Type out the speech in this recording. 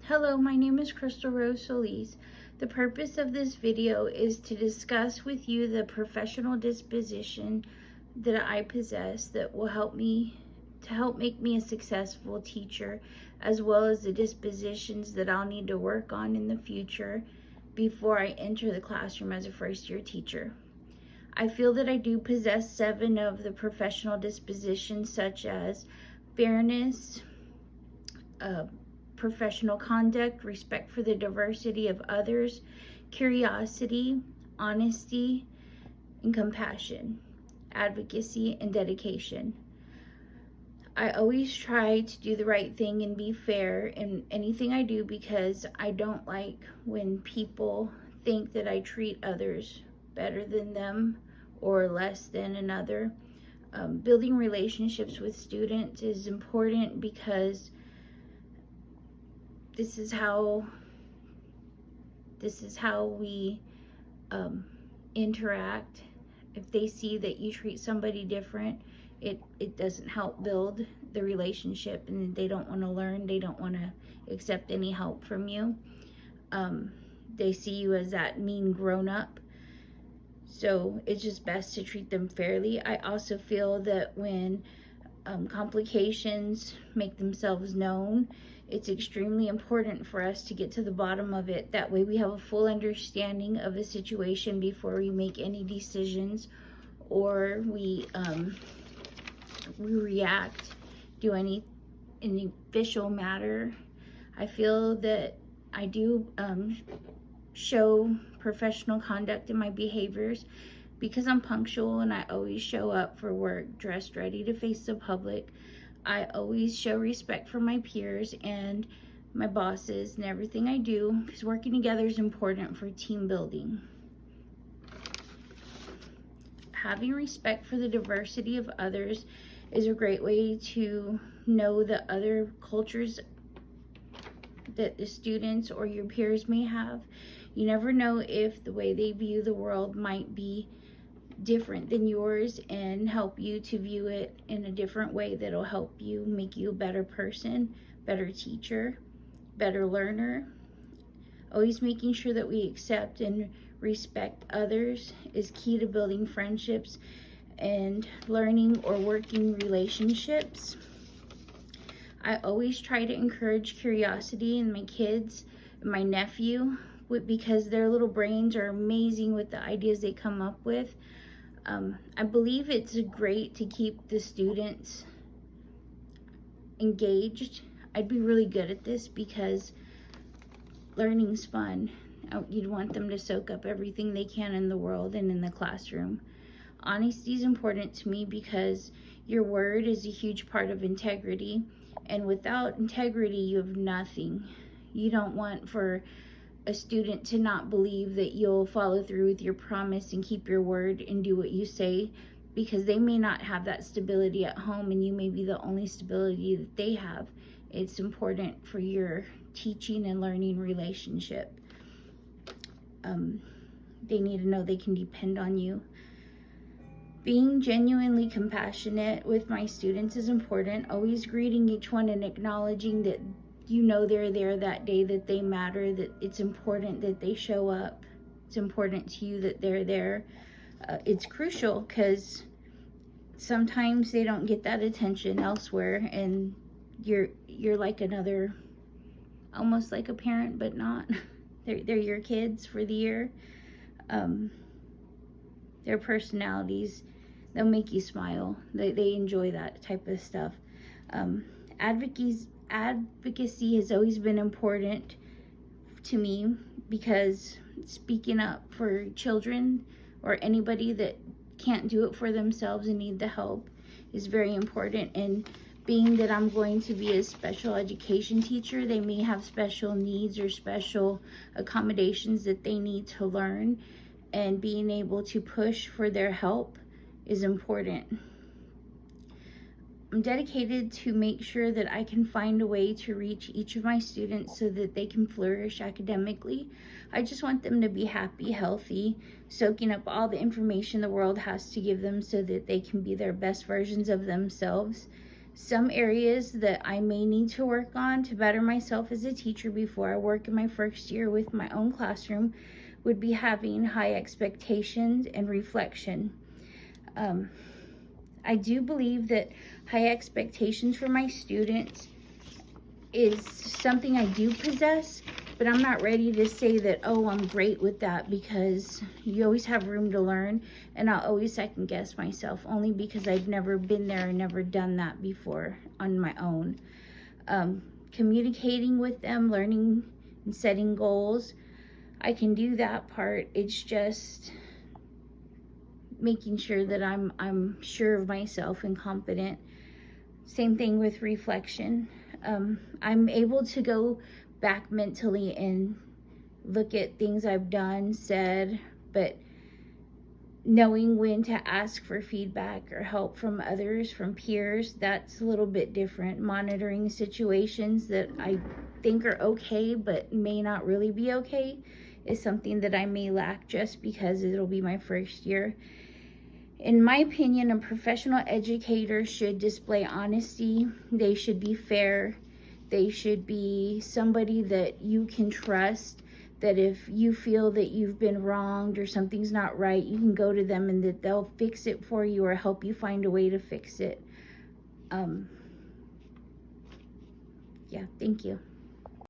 Hello, my name is Crystal Rose Solis. The purpose of this video is to discuss with you the professional disposition that I possess that will help make me a successful teacher, as well as the dispositions that I'll need to work on in the future before I enter the classroom as a first-year teacher. I feel that I do possess 7 of the professional dispositions, such as fairness, professional conduct, respect for the diversity of others, curiosity, honesty, and compassion, advocacy, and dedication. I always try to do the right thing and be fair in anything I do, because I don't like when people think that I treat others better than them or less than another. Building relationships with students is important, because this is how we interact. If they see that you treat somebody different, it doesn't help build the relationship, and they don't want to learn. They don't want to accept any help from you. They see you as that mean grown-up. So it's just best to treat them fairly. I also feel that when complications make themselves known, it's extremely important for us to get to the bottom of it. That way we have a full understanding of the situation before we make any decisions, or we react to any official matter. I feel that I do show professional conduct in my behaviors, because I'm punctual and I always show up for work dressed ready to face the public. I always show respect for my peers and my bosses and everything I do, because working together is important for team building. Having respect for the diversity of others is a great way to know the other cultures that the students or your peers may have. You never know if the way they view the world might be different than yours, and help you to view it in a different way that'll help you make you a better person, better teacher, better learner. Always making sure that we accept and respect others is key to building friendships and learning or working relationships. I always try to encourage curiosity in my kids and my nephew, because their little brains are amazing with the ideas they come up with. I believe it's great to keep the students engaged. I'd be really good at this, because learning's fun. You'd want them to soak up everything they can in the world and in the classroom. Honesty is important to me, because your word is a huge part of integrity, and without integrity you have nothing. You don't want for a student to not believe that you'll follow through with your promise and keep your word and do what you say, because they may not have that stability at home, and you may be the only stability that they have. It's important for your teaching and learning relationship. They need to know they can depend on you. Being genuinely compassionate with my students is important. Always greeting each one and acknowledging that you know they're there that day, that they matter, that it's important that they show up. It's important to you that they're there. It's crucial, because sometimes they don't get that attention elsewhere, and you're like another, almost like a parent, but not. They're your kids for the year. Their personalities, they'll make you smile. They enjoy that type of stuff. Advocacy has always been important to me, because speaking up for children or anybody that can't do it for themselves and need the help is very important. And being that I'm going to be a special education teacher, they may have special needs or special accommodations that they need to learn, and being able to push for their help is important. I'm dedicated to make sure that I can find a way to reach each of my students so that they can flourish academically. I just want them to be happy, healthy, soaking up all the information the world has to give them, so that they can be their best versions of themselves. Some areas that I may need to work on to better myself as a teacher before I work in my first year with my own classroom would be having high expectations and reflection. I do believe that high expectations for my students is something I do possess, but I'm not ready to say that, oh, I'm great with that, because you always have room to learn, and I'll always second guess myself only because I've never been there and never done that before on my own. Communicating with them, learning and setting goals, I can do that part. It's just making sure that I'm sure of myself and confident. Same thing with reflection. I'm able to go back mentally and look at things I've done, said, but knowing when to ask for feedback or help from others, from peers, that's a little bit different. Monitoring situations that I think are okay but may not really be okay is something that I may lack just because it'll be my first year. In my opinion, a professional educator should display honesty. They should be fair. They should be somebody that you can trust, that if you feel that you've been wronged or something's not right, you can go to them and that they'll fix it for you or help you find a way to fix it. Yeah, thank you.